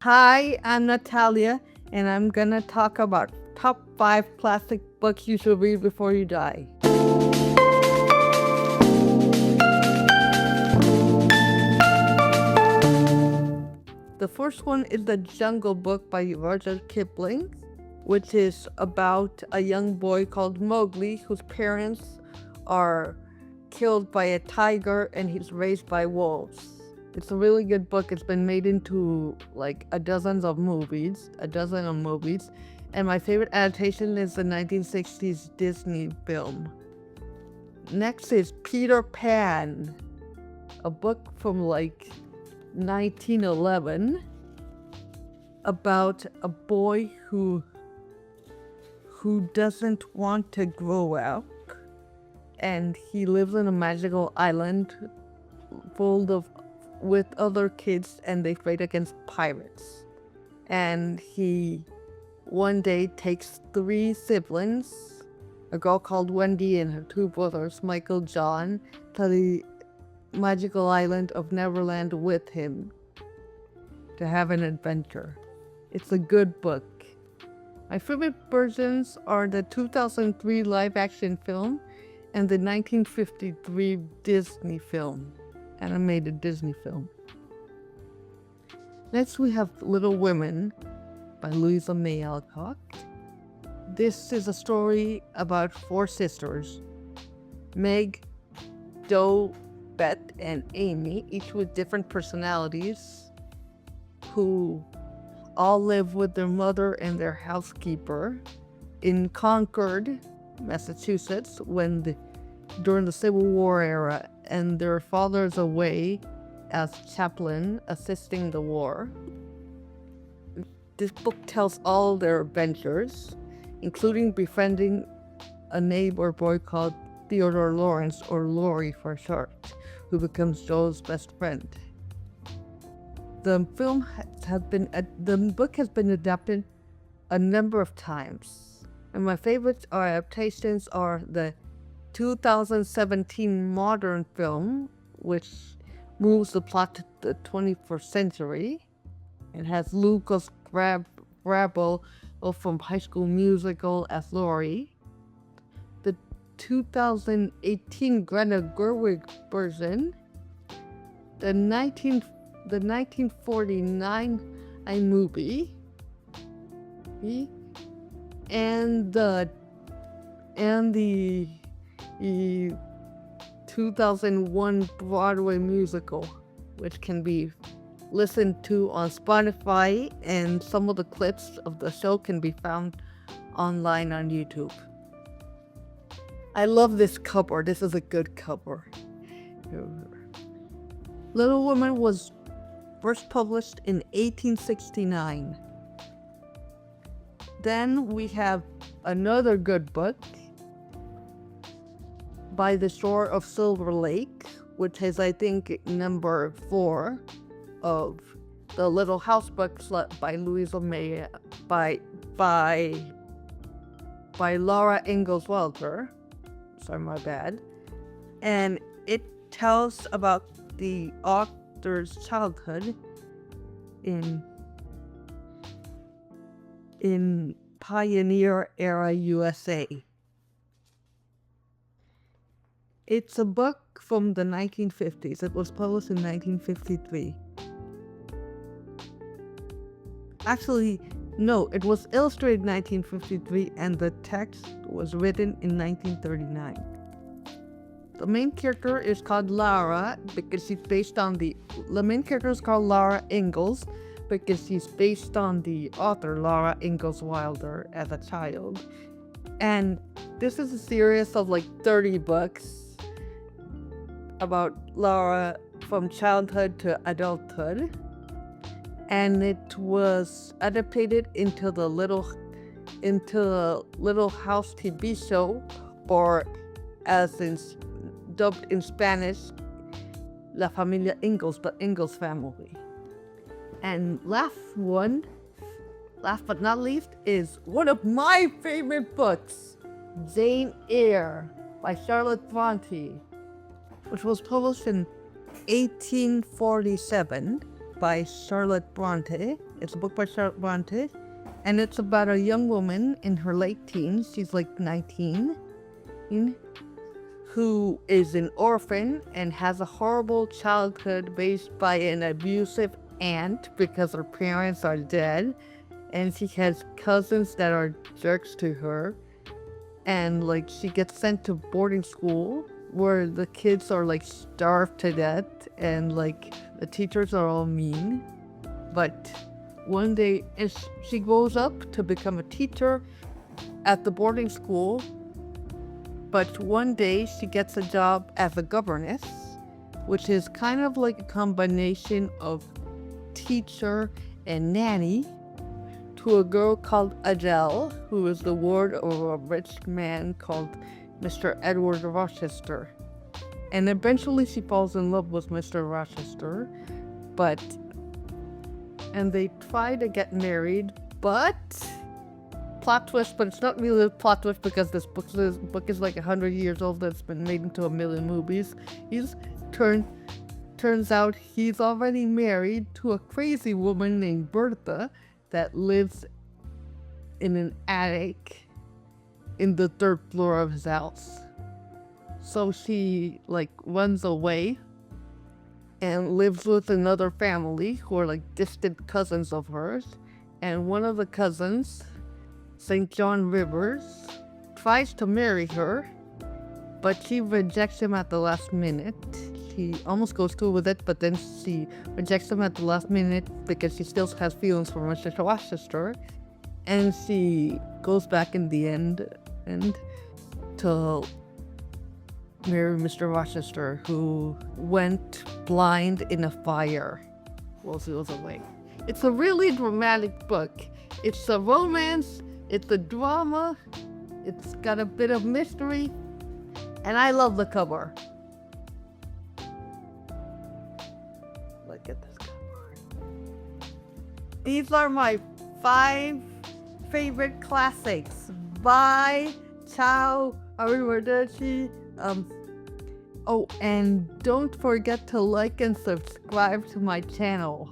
Hi, I'm Natalia, and I'm gonna talk about top 5 classic books you should read before you die. The first one is The Jungle Book by Rudyard Kipling, which is about a young boy called Mowgli whose parents are killed by a tiger and he's raised by wolves. It's a really good book. It's been made into like a dozen of movies. And my favorite adaptation is the 1960s Disney film. Next is Peter Pan, a book from like 1911 about a boy who doesn't want to grow up, and he lives on a magical island full of with other kids, and they fight against pirates. And he one day takes three siblings, a girl called Wendy and her two brothers, Michael John, to the magical island of Neverland with him to have an adventure. It's a good book. My favorite versions are the 2003 live action film and the 1953 Disney film, animated Disney film. Next, we have Little Women by Louisa May Alcott. This is a story about four sisters, Meg, Jo, Beth, and Amy, each with different personalities, who all live with their mother and their housekeeper in Concord, Massachusetts, during the Civil War era, and their father is away as chaplain assisting the war. This book tells all their adventures, including befriending a neighbor boy called Theodore Lawrence, or Laurie for short, who becomes Joe's best friend. The book has been adapted a number of times, and my favorite adaptations are the 2017 modern film, which moves the plot to the 21st century. It has Lucas Grabel from High School Musical as Laurie. The 2018 Greta Gerwig version, the 1949 movie, and the 2001 Broadway musical, which can be listened to on Spotify, and some of the clips of the show can be found online on YouTube. I love this cover. This is a good cover. Little Women was first published in 1869. Then we have another good book By the Shore of Silver Lake, which is, I think, number 4 of the Little House books by Louisa May, by Laura Ingalls Wilder. Sorry, my bad. And it tells about the author's childhood in pioneer era USA. It's a book from the 1950s. It was published in 1953. Actually, no, it was illustrated in 1953 and the text was written in 1939. The main character is called Laura because she's based on the main character is called Laura Ingalls because she's based on the author Laura Ingalls Wilder as a child. And this is a series of like 30 books about Laura from childhood to adulthood. And it was adapted into the Little House TV show, or as in dubbed in Spanish, La Familia Ingalls, the Ingalls family. And last but not least, is one of my favorite books, Jane Eyre by Charlotte Bronte, which was published in 1847. by Charlotte Bronte. It's a book by Charlotte Bronte, and it's about a young woman in her late teens. She's like 19, who is an orphan and has a horrible childhood raised by an abusive aunt because her parents are dead, and she has cousins that are jerks to her, and like she gets sent to boarding school where the kids are like starved to death and like the teachers are all mean. But one day, as she grows up to become a teacher at the boarding school, but one day she gets a job as a governess, which is kind of like a combination of teacher and nanny, to a girl called Adele, who is the ward of a rich man called Mr. Edward Rochester. And eventually she falls in love with Mr. Rochester, and they try to get married, but plot twist, but it's not really a plot twist because this book is like 100 years old. That's been made into a million movies. Turns out he's already married to a crazy woman named Bertha that lives in an attic in the 3rd floor of his house. So she like runs away and lives with another family who are like distant cousins of hers. And one of the cousins, St. John Rivers, tries to marry her, but she rejects him at the last minute. She almost goes through with it, but then she rejects him at the last minute because she still has feelings for Mr. Rochester. And she goes back in the end to marry Mr. Rochester, who went blind in a fire while she was away. It's a really dramatic book. It's a romance, it's a drama, it's got a bit of mystery, and I love the cover. Look at this cover. These are my 5 favorite classics by Ciao Arrivederci. Oh, and don't forget to like and subscribe to my channel.